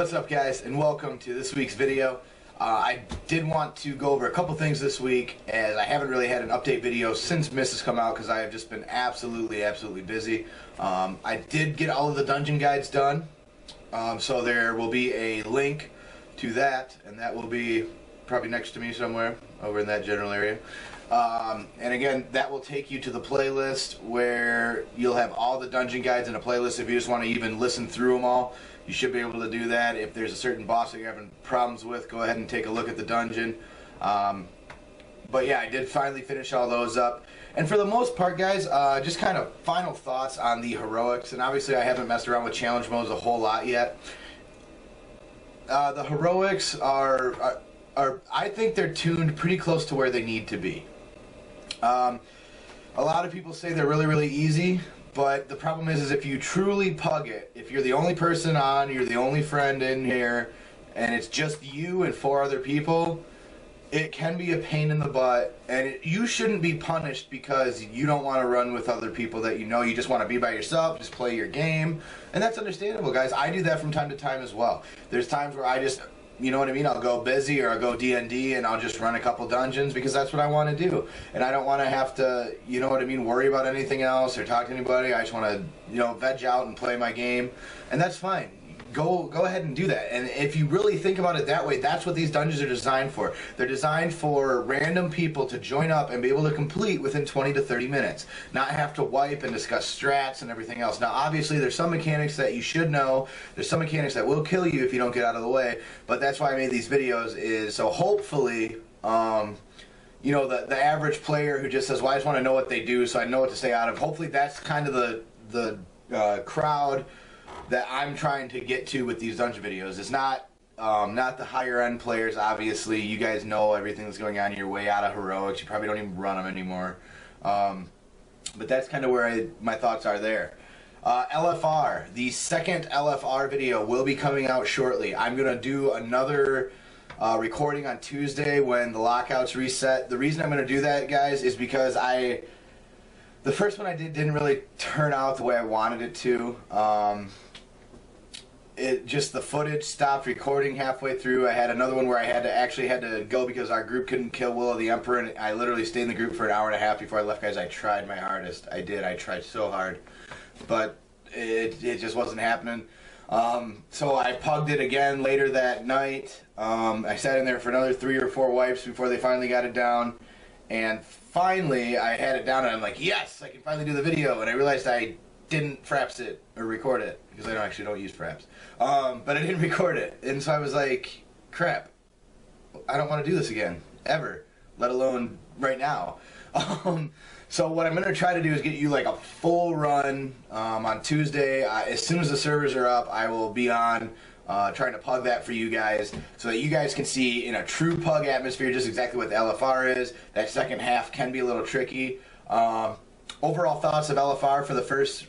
What's up, guys, and welcome to this week's video. I did want to go over a couple things this week, as I haven't really had an update video since Mists has come out because I have just been absolutely busy. I did get all of the dungeon guides done, so there will be a link to that, and that will be probably next to me somewhere over in that general area. And again, that will take you to the playlist where you'll have all the dungeon guides in a playlist. If you just want to even listen through them all, you should be able to do that. If there's a certain boss that you're having problems with, go ahead and take a look at the dungeon. But yeah, I did finally finish all those up. And for the most part, guys, just kind of final thoughts on the heroics. And obviously I haven't messed around with challenge modes a whole lot yet. The heroics are I think they're tuned pretty close to where they need to be. A lot of people say they're really easy, but the problem is if you truly pug it, if you're the only person on, you're the only friend in here, and it's just you and 4 other people, it can be a pain in the butt, and you shouldn't be punished because you don't want to run with other people that you know. You just want to be by yourself, just play your game, and that's understandable, guys. I do that from time to time as well. There's times where I just, you know what I mean, I'll go busy or I'll go D&D and I'll just run a couple dungeons because that's what I want to do. And I don't want to have to, you know what I mean, worry about anything else or talk to anybody. I just want to, you know, veg out and play my game. And that's fine. Go ahead and do that. And if you really think about it that way, that's what these dungeons are designed for. They're designed for random people to join up and be able to complete within 20 to 30 minutes. Not have to wipe and discuss strats and everything else. Now, obviously, there's some mechanics that you should know. There's some mechanics that will kill you if you don't get out of the way. But that's why I made these videos, is so hopefully, you know, the average player who just says, well, I just want to know what they do so I know what to stay out of. Hopefully that's kind of the crowd that I'm trying to get to with these dungeon videos. It's not the higher end players, obviously. You guys know everything that's going on. You're way out of heroics. You probably don't even run them anymore. But that's kind of where my thoughts are there. LFR. The second LFR video will be coming out shortly. I'm going to do another recording on Tuesday when the lockouts reset. The reason I'm going to do that, guys, is because the first one I did didn't really turn out the way I wanted it to. The footage stopped recording halfway through. I had another one where I actually had to go because our group couldn't kill Will of the Emperor, and I literally stayed in the group for an hour and a half before I left, guys. I tried my hardest. I did. I tried so hard, but it just wasn't happening. So I pugged it again later that night. I sat in there for another 3 or 4 wipes before they finally got it down, and finally I had it down, and I'm like, yes, I can finally do the video. And I realized I didn't fraps it or record it because I actually don't use fraps, but I didn't record it, and so I was like, crap, I don't want to do this again ever, let alone right now. So what I'm going to try to do is get you like a full run on Tuesday. As soon as the servers are up, I will be on trying to pug that for you guys so that you guys can see in a true pug atmosphere just exactly what the LFR is. That second half can be a little tricky. Overall thoughts of LFR for the first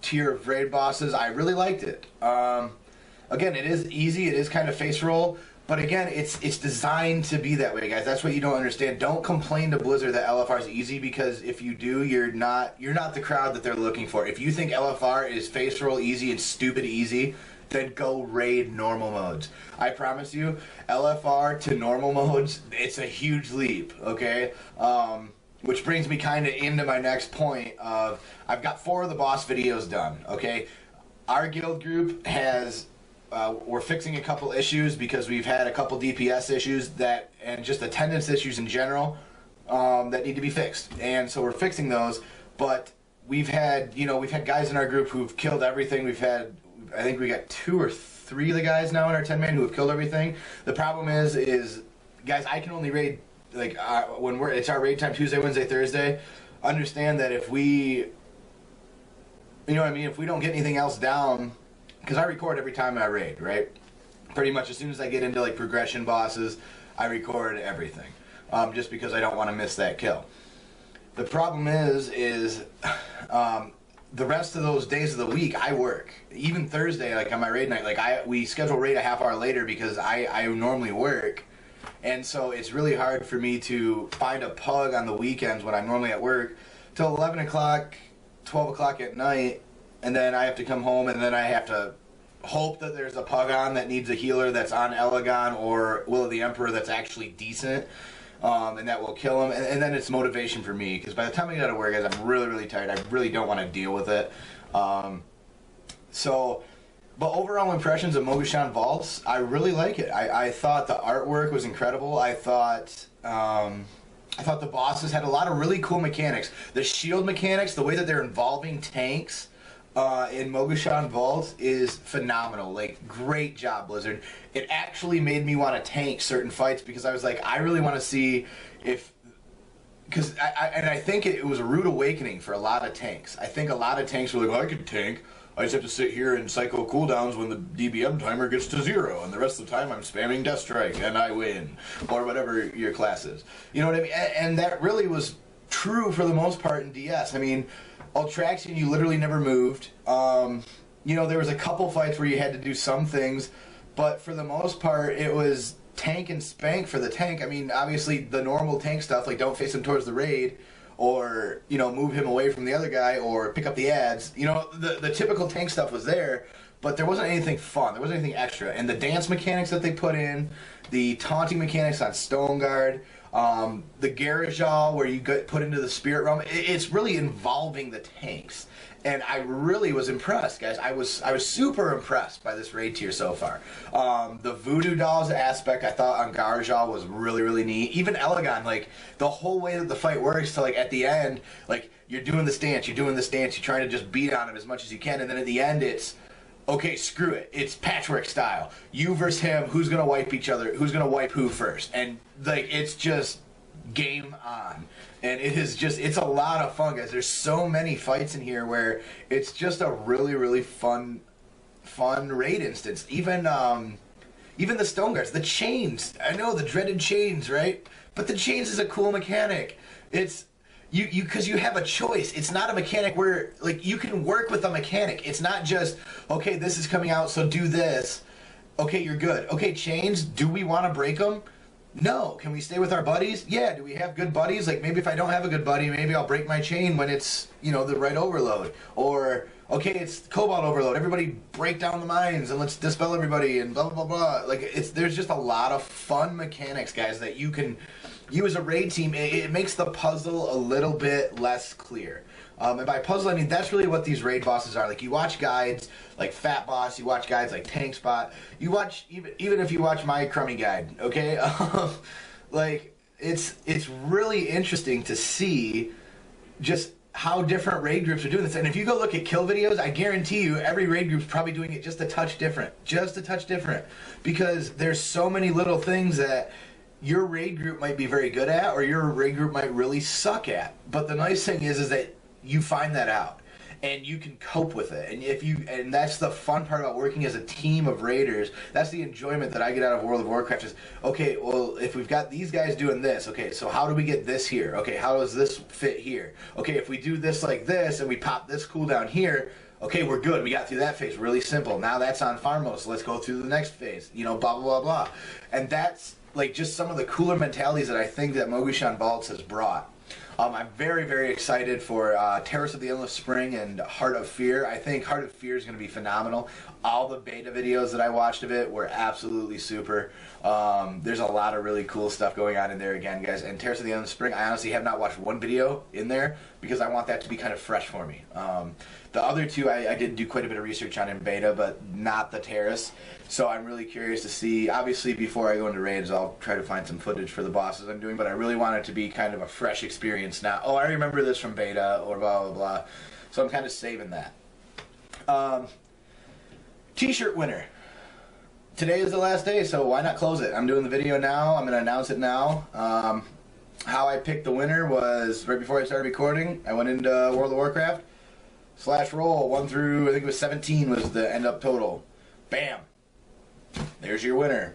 tier of raid bosses, I really liked it. Again, it is easy, it is kind of face roll, but again, it's designed to be that way, guys. That's what you don't understand. Don't complain to Blizzard that LFR is easy, because if you do, you're not the crowd that they're looking for. If you think LFR is face roll easy and stupid easy, then go raid normal modes. I promise you, LFR to normal modes, it's a huge leap, okay? Which brings me kind of into my next point of, I've got 4 of the boss videos done, okay? Our guild group has, we're fixing a couple issues because we've had a couple DPS issues and just attendance issues in general that need to be fixed. And so we're fixing those, but we've had guys in our group who've killed everything. I think we got 2 or 3 of the guys now in our 10-man who have killed everything. The problem is guys, I can only raid, like, when it's our raid time Tuesday, Wednesday, Thursday. Understand that if we, you know what I mean, if we don't get anything else down, because I record every time I raid, right? Pretty much as soon as I get into like progression bosses, I record everything, just because I don't want to miss that kill. The problem is the rest of those days of the week I work. Even Thursday, like on my raid night, like we schedule raid a half hour later because I normally work. And so it's really hard for me to find a pug on the weekends when I'm normally at work till 11 o'clock, 12 o'clock at night, and then I have to come home, and then I have to hope that there's a Pugon that needs a healer that's on Elegon or Will of the Emperor that's actually decent, and that will kill him. And then it's motivation for me, because by the time I get out of work, guys, I'm really, really tired. I really don't want to deal with it. But overall impressions of Mogushan Vaults, I really like it. I thought the artwork was incredible. I thought the bosses had a lot of really cool mechanics. The shield mechanics, the way that they're involving tanks in Mogushan Vaults is phenomenal. Like, great job, Blizzard. It actually made me want to tank certain fights, because I was like, I really want to see if... Because I think it was a rude awakening for a lot of tanks. I think a lot of tanks were like, well, I could tank. I just have to sit here and cycle cooldowns when the DBM timer gets to 0, and the rest of the time I'm spamming Death Strike, and I win. Or whatever your class is. You know what I mean? And that really was true for the most part in DS. I mean, Ultraxion, you literally never moved. You know, there was a couple fights where you had to do some things, but for the most part, it was tank and spank for the tank. I mean, obviously, the normal tank stuff, like don't face him towards the raid, or, you know, move him away from the other guy, or pick up the ads. You know, the typical tank stuff was there, but there wasn't anything fun. There wasn't anything extra. And the dance mechanics that they put in, the taunting mechanics on Stoneguard, the Garajal where you get put into the Spirit Realm, it's really involving the tanks. And I really was impressed, guys. I was super impressed by this raid tier so far. The Voodoo Dolls aspect I thought on Garajal was really, really neat. Even Elegon, like, the whole way that the fight works to, like, at the end, like, you're doing this dance, you're trying to just beat on him as much as you can, and then at the end it's, okay, screw it. It's patchwork style. You versus him, who's going to wipe each other, who's going to wipe who first. And, like, it's just game on. And it is just, it's a lot of fun, guys. There's so many fights in here where it's just a really, really fun raid instance. Even the Stone Guards, the chains. I know, the dreaded chains, right? But the chains is a cool mechanic. It's, because you have a choice. It's not a mechanic where, like, you can work with a mechanic. It's not just, okay, this is coming out, so do this. Okay, you're good. Okay, chains, do we want to break them? No. Can we stay with our buddies? Yeah. Do we have good buddies? Like, maybe if I don't have a good buddy, maybe I'll break my chain when it's, you know, the right overload. Or, okay, it's Cobalt overload. Everybody break down the mines and let's dispel everybody and blah, blah, blah, blah. Like, there's just a lot of fun mechanics, guys, that you as a raid team, it makes the puzzle a little bit less clear. And by puzzle, I mean, that's really what these raid bosses are. Like, you watch guides like Fat Boss, you watch guides like Tank Spot, you watch, even if you watch my crummy guide, okay? Like, it's really interesting to see just how different raid groups are doing this. And if you go look at kill videos, I guarantee you every raid group's probably doing it just a touch different. Just a touch different. Because there's so many little things that your raid group might be very good at, or your raid group might really suck at. But the nice thing is that you find that out, and you can cope with it. And that's the fun part about working as a team of raiders. That's the enjoyment that I get out of World of Warcraft is, okay, well, if we've got these guys doing this, okay, so how do we get this here? Okay, how does this fit here? Okay, if we do this like this, and we pop this cooldown here, okay, we're good. We got through that phase. Really simple. Now that's on farm mode, so let's go through the next phase. You know, blah, blah, blah, blah. And that's, like, just some of the cooler mentalities that I think that Mogushan Vaults has brought. I'm very, very excited for Terrace of the Endless Spring and Heart of Fear. I think Heart of Fear is going to be phenomenal. All the beta videos that I watched of it were absolutely super. There's a lot of really cool stuff going on in there again, guys. And Terrace of the Endless Spring, I honestly have not watched one video in there because I want that to be kind of fresh for me. The other two I did do quite a bit of research on in beta, but not the Terrace. So I'm really curious to see. Obviously, before I go into raids, I'll try to find some footage for the bosses I'm doing, but I really want it to be kind of a fresh experience now. Oh, I remember this from beta, or blah, blah, blah. So I'm kind of saving that. T-shirt winner. Today is the last day, so why not close it? I'm doing the video now. I'm going to announce it now. How I picked the winner was right before I started recording. I went into World of Warcraft. /roll 1 through, I think it was 17 was the end up total. Bam. There's your winner.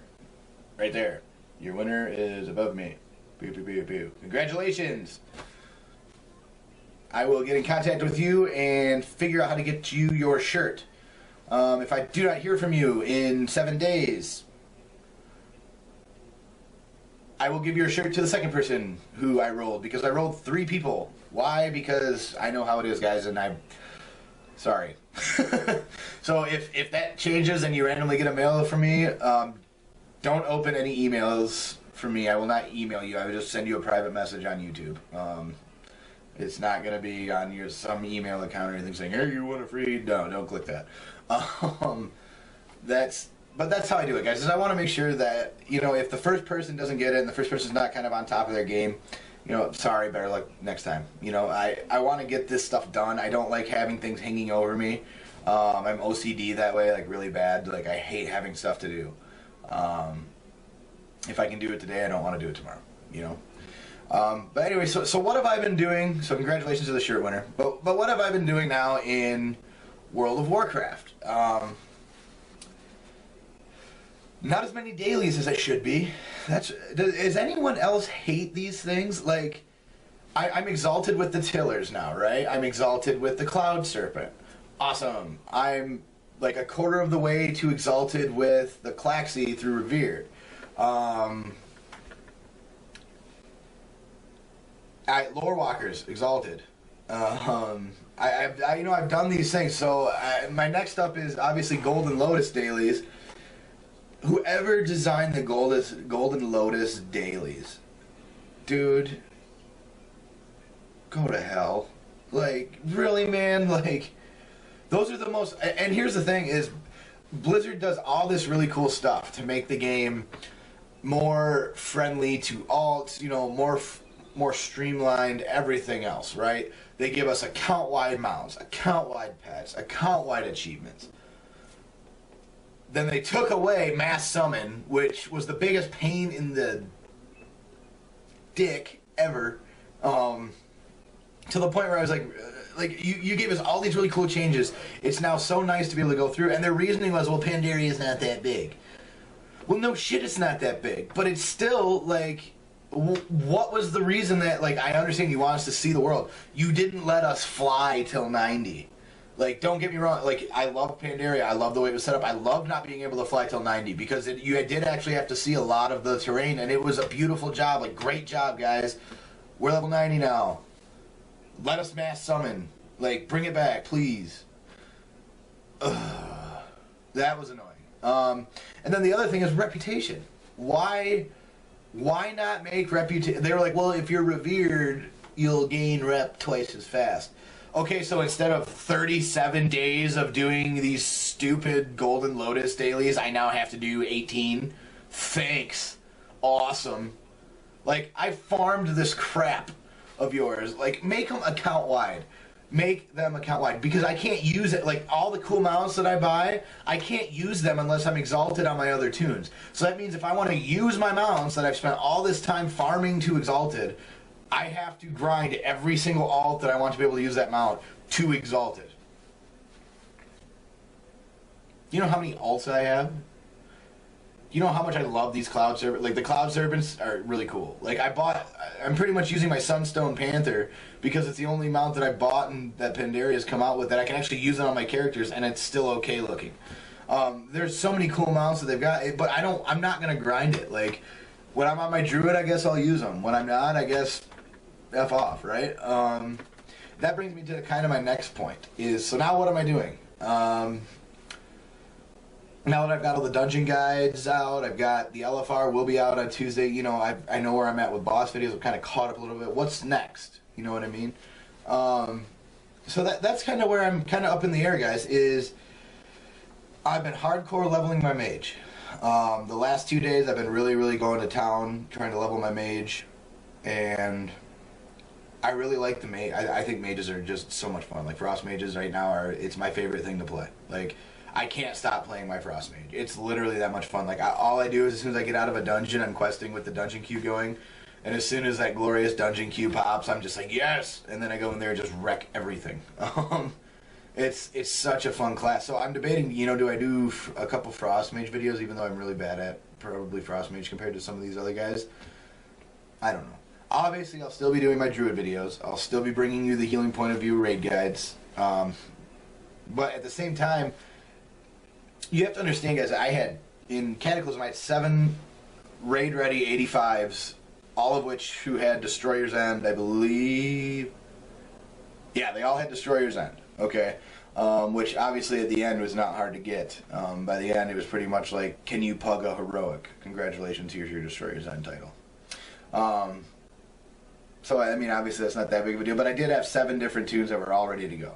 Right there. Your winner is above me. Pew, pew, pew, pew. Congratulations. I will get in contact with you and figure out how to get you your shirt. If I do not hear from you in 7 days, I will give your shirt to the second person who I rolled, because I rolled 3 people. Why? Because I know how it is, guys, and Sorry. So if that changes and you randomly get a mail from me, don't open any emails from me. I will not email you. I will just send you a private message on YouTube. It's not going to be on your some email account or anything saying, hey, you want a free... No, don't click that. But that's how I do it, guys, is I want to make sure that, you know, if the first person doesn't get it and the first person's not kind of on top of their game, you know, sorry, better luck next time. You know, I want to get this stuff done. I don't like having things hanging over me. I'm OCD that way, like really bad. Like, I hate having stuff to do. If I can do it today, I don't want to do it tomorrow, you know. But anyway, so what have I been doing? So congratulations to the shirt winner. But what have I been doing now in World of Warcraft? Not as many dailies as I should be. Does anyone else hate these things? Like, I'm exalted with the Tillers now, right? I'm exalted with the Cloud Serpent. Awesome. I'm like a quarter of the way to exalted with the Klaxi through Revered. Lore Walkers, exalted. I've done these things. So my next up is obviously Golden Lotus dailies. Whoever designed the Golden Lotus dailies, dude, go to hell. Like, really, man? Like, those are the most... And here's the thing is, Blizzard does all this really cool stuff to make the game more friendly to alts, you know, more streamlined, everything else, right? They give us account-wide mounts, account-wide pets, account-wide achievements. Then they took away Mass Summon, which was the biggest pain in the dick ever, to the point where I was like you gave us all these really cool changes. It's now so nice to be able to go through, and their reasoning was, well, Pandaria is not that big. Well, no shit, it's not that big, but it's still, like, what was the reason that, like, I understand you want us to see the world. You didn't let us fly till 90. Like, don't get me wrong, like, I love Pandaria, I love the way it was set up, I love not being able to fly till 90, because you did actually have to see a lot of the terrain, and it was a beautiful job, like, great job, guys. We're level 90 now. Let us mass summon. Like, bring it back, please. Ugh. That was annoying. And then the other thing is reputation. Why not make reputation? They were like, well, if you're revered, you'll gain rep twice as fast. Okay, so instead of 37 days of doing these stupid Golden Lotus dailies, I now have to do 18. Thanks. Awesome. Like, I farmed this crap of yours. Like, make them account-wide. Make them account-wide. Because I can't use it. Like, all the cool mounts that I buy, I can't use them unless I'm exalted on my other tunes. So that means if I want to use my mounts that I've spent all this time farming to exalted, I have to grind every single alt that I want to be able to use that mount to exalted. You know how many alts I have? You know how much I love these Cloud Serpents? Like, the Cloud Serpents are really cool. Like, I'm pretty much using my Sunstone Panther because it's the only mount that I bought and that Pandaria has come out with that I can actually use it on my characters, and it's still okay looking. There's so many cool mounts that they've got, but I'm not going to grind it. Like, when I'm on my Druid, I guess I'll use them. When I'm not, I guess F off, right? That brings me to kind of my next point, so now what am I doing? Now that I've got all the dungeon guides out, I've got the LFR will be out on Tuesday, you know, I know where I'm at with boss videos, I'm kind of caught up a little bit. What's next? You know what I mean? So that's kind of where I'm kind of up in the air, guys, is I've been hardcore leveling my mage. The last 2 days I've been really going to town trying to level my mage, and I really like the mage. I think mages are just so much fun. Like, Frost mages right now it's my favorite thing to play. Like, I can't stop playing my Frost mage. It's literally that much fun. Like, all I do is as soon as I get out of a dungeon, I'm questing with the dungeon queue going, and as soon as that glorious dungeon queue pops, I'm just like, yes! And then I go in there and just wreck everything. It's such a fun class. So I'm debating, you know, do I do a couple Frost mage videos, even though I'm really bad at probably Frost mage compared to some of these other guys? I don't know. Obviously, I'll still be doing my Druid videos. I'll still be bringing you the healing point of view raid guides. But at the same time, you have to understand, guys, in Cataclysm, I had 7 raid-ready 85s, all of which who had Destroyer's End, I believe. Yeah, they all had Destroyer's End, okay? which obviously at the end was not hard to get. By the end, it was pretty much like, can you pug a heroic? Congratulations, here's your Destroyer's End title. So, I mean, obviously that's not that big of a deal, but I did have 7 different tunes that were all ready to go.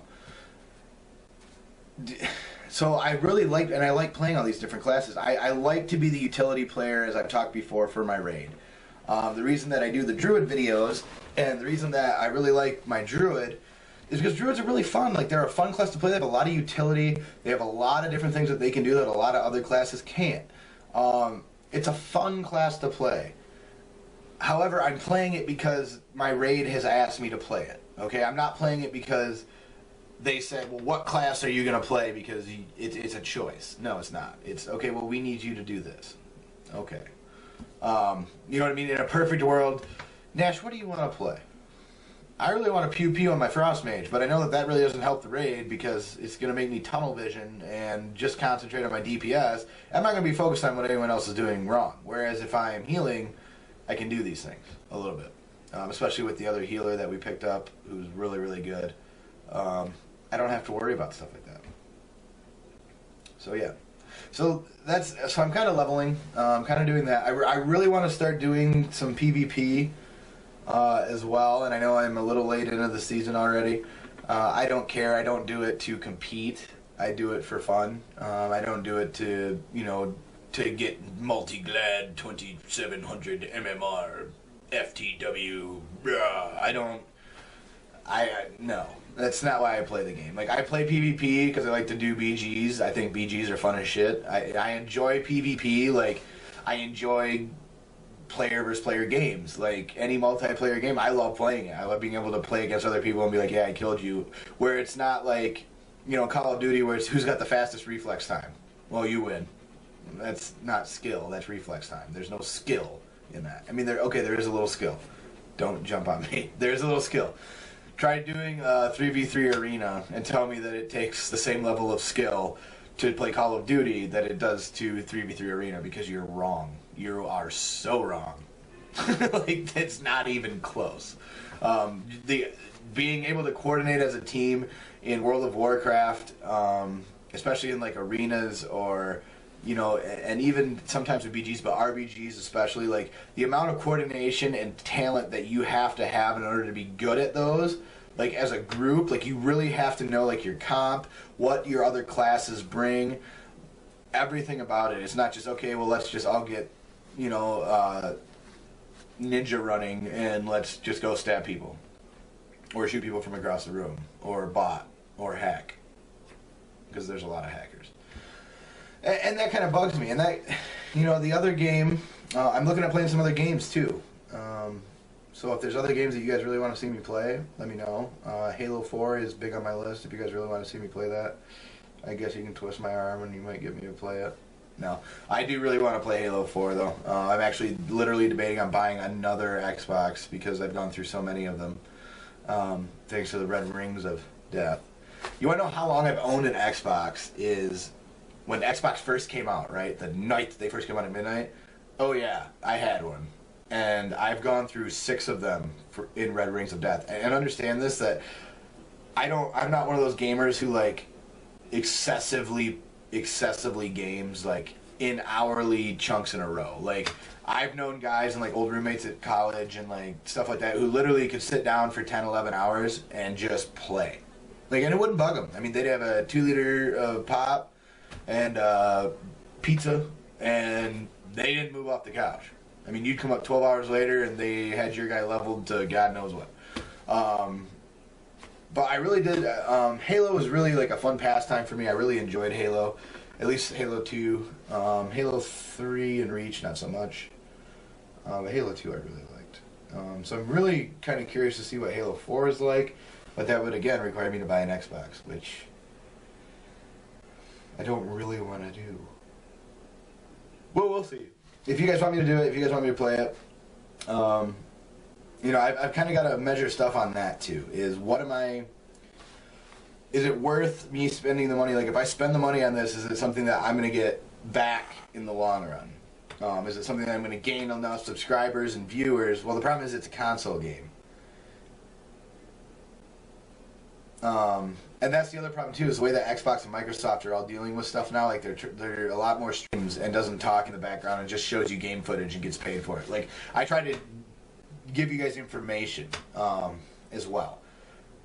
So I really liked, and I like playing all these different classes. I like to be the utility player, as I've talked before, for my raid. The reason that I do the Druid videos, and the reason that I really like my Druid, is because Druids are really fun. Like, they're a fun class to play. They have a lot of utility. They have a lot of different things that they can do that a lot of other classes can't. It's a fun class to play. However, I'm playing it because my raid has asked me to play it. Okay, I'm not playing it because they said, well, what class are you going to play? Because it's a choice. No, it's not. It's, okay, well, we need you to do this. Okay. You know what I mean? In a perfect world, Nash, what do you want to play? I really want to pew-pew on my Frost Mage, but I know that that really doesn't help the raid because it's going to make me tunnel vision and just concentrate on my DPS. I'm not going to be focused on what anyone else is doing wrong. Whereas if I am healing, I can do these things a little bit. Especially with the other healer that we picked up, who's really, really good. I don't have to worry about stuff like that. So yeah. So I'm kind of leveling. I'm kind of doing that. I really want to start doing some PvP as well, and I know I'm a little late into the season already. I don't care. I don't do it to compete. I do it for fun. I don't do it to, you know, to get multi-glad 2700 MMR FTW. No. That's not why I play the game. Like, I play PvP because I like to do BGs. I think BGs are fun as shit. I enjoy PvP. Like, I enjoy player versus player games. Like, any multiplayer game, I love playing it. I love being able to play against other people and be like, yeah, I killed you. Where it's not like, you know, Call of Duty where it's who's got the fastest reflex time. Well, you win. That's not skill. That's reflex time. There's no skill in that. I mean, there is a little skill. Don't jump on me. There's a little skill. Try doing 3v3 arena and tell me that it takes the same level of skill to play Call of Duty that it does to 3v3 arena, because you're wrong. You are so wrong. Like, it's not even close. Being able to coordinate as a team in World of Warcraft, especially in like arenas or, you know, and even sometimes with BGs, but RBGs especially, like, the amount of coordination and talent that you have to have in order to be good at those, like, as a group, like, you really have to know, like, your comp, what your other classes bring, everything about it. It's not just, okay, well, let's just all get, you know, ninja running and let's just go stab people. Or shoot people from across the room. Or bot. Or hack. Because there's a lot of hackers. And that kind of bugs me. And that, you know, the other game, I'm looking at playing some other games too. So if there's other games that you guys really want to see me play, let me know. Halo 4 is big on my list if you guys really want to see me play that. I guess you can twist my arm and you might get me to play it. No, I do really want to play Halo 4 though. I'm actually literally debating on buying another Xbox because I've gone through so many of them. Thanks to the red rings of death. You want to know how long I've owned an Xbox is when Xbox first came out, right? The night they first came out at midnight. Oh yeah, I had one. And I've gone through 6 of them in red rings of death. And understand this, that I'm not one of those gamers who like excessively games like in hourly chunks in a row. Like, I've known guys and like old roommates at college and like stuff like that who literally could sit down for 10, 11 hours and just play. Like, and it wouldn't bug them. I mean, they'd have a 2-liter of pop and pizza, and they didn't move off the couch. I mean, you'd come up 12 hours later and they had your guy leveled to God knows what. But I really did. Halo was really like a fun pastime for me. I really enjoyed Halo. At least Halo 2. Halo 3 and Reach, not so much. But Halo 2 I really liked. So I'm really kind of curious to see what Halo 4 is like. But that would, again, require me to buy an Xbox, which I don't really want to do. Well, we'll see. If you guys want me to do it, if you guys want me to play it, you know, I've kind of got to measure stuff on that too. Is it worth me spending the money? Like, if I spend the money on this, is it something that I'm going to get back in the long run? Is it something that I'm going to gain enough subscribers and viewers? Well, the problem is it's a console game. And that's the other problem too, is the way that Xbox and Microsoft are all dealing with stuff now. Like they're a lot more streams and doesn't talk in the background and just shows you game footage and gets paid for it. Like I try to give you guys information as well,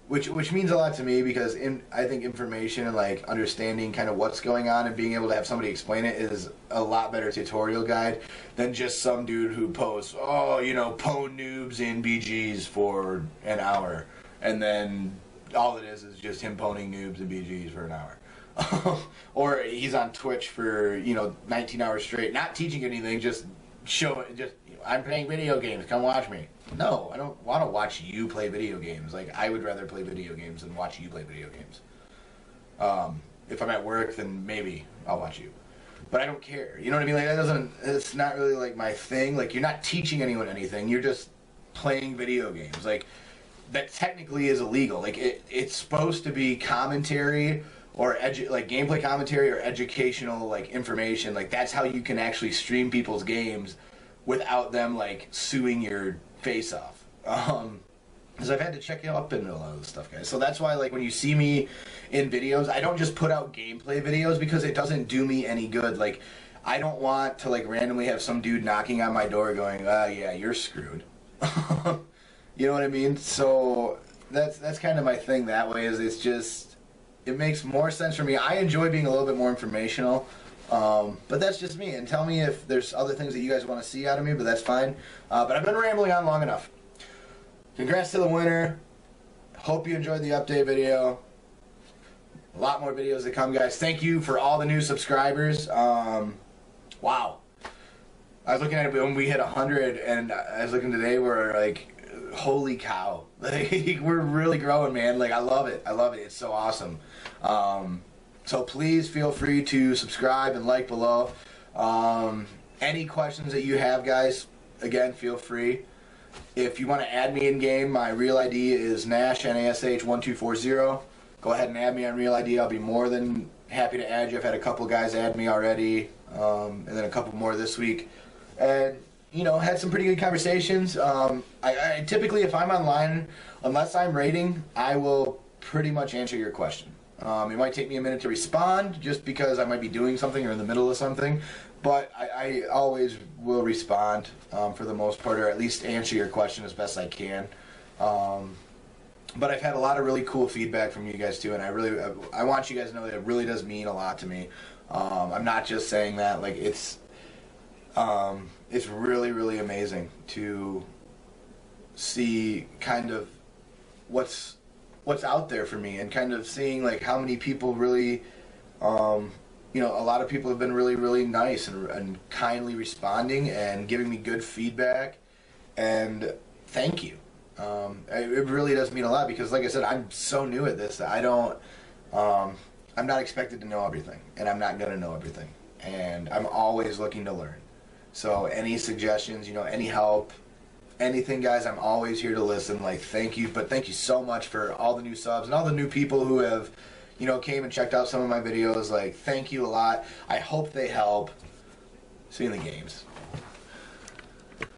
which means a lot to me, because I think information and like understanding kind of what's going on and being able to have somebody explain it is a lot better tutorial guide than just some dude who posts, oh, you know, pwn noobs in BGs for an hour, and then all it is just him pwning noobs and BGs for an hour. Or he's on Twitch for, you know, 19 hours straight, not teaching anything, just showing, just, you know, I'm playing video games, come watch me. No, I don't want to watch you play video games. Like, I would rather play video games than watch you play video games. If I'm at work, then maybe I'll watch you. But I don't care. You know what I mean? Like, it's not really like my thing. Like, you're not teaching anyone anything. You're just playing video games. Like, that technically is illegal. Like, it's supposed to be commentary or like gameplay commentary or educational like information. Like, that's how you can actually stream people's games without them like suing your face off. Because I've had to check up into a lot of this stuff, guys. So that's why, like, when you see me in videos, I don't just put out gameplay videos, because it doesn't do me any good. Like, I don't want to like randomly have some dude knocking on my door going, yeah, you're screwed. You know what I mean? So that's kind of my thing that way, is it's just, it makes more sense for me. I enjoy being a little bit more informational, but that's just me. And tell me if there's other things that you guys want to see out of me, but that's fine. But I've been rambling on long enough. Congrats to the winner. Hope you enjoyed the update video. A lot more videos to come, guys. Thank you for all the new subscribers. Wow. I was looking at it when we hit 100, and I was looking today, we're like, holy cow. Like, we're really growing, man. Like, I love it. I love it. It's so awesome. So please feel free to subscribe and like below. Any questions that you have, guys, again, feel free. If you want to add me in game, my real ID is Nash, NASH1240. Go ahead and add me on real ID. I'll be more than happy to add you. I've had a couple guys add me already, and then a couple more this week. And, you know, had some pretty good conversations. I typically, if I'm online, unless I'm raiding, I will pretty much answer your question. It might take me a minute to respond, just because I might be doing something or in the middle of something, but I always will respond for the most part, or at least answer your question as best I can. But I've had a lot of really cool feedback from you guys too, and I want you guys to know that it really does mean a lot to me. I'm not just saying that. Like, it's really, really amazing to see kind of what's out there for me, and kind of seeing like how many people really, you know, a lot of people have been really, really nice and kindly responding and giving me good feedback, and thank you. It really does mean a lot, because like I said, I'm so new at this that I'm not expected to know everything, and I'm not gonna know everything, and I'm always looking to learn. So any suggestions, you know, any help, anything, guys, I'm always here to listen. Like, thank you, but thank you so much for all the new subs and all the new people who have, you know, came and checked out some of my videos. Like, thank you a lot. I hope they help. See you in the games.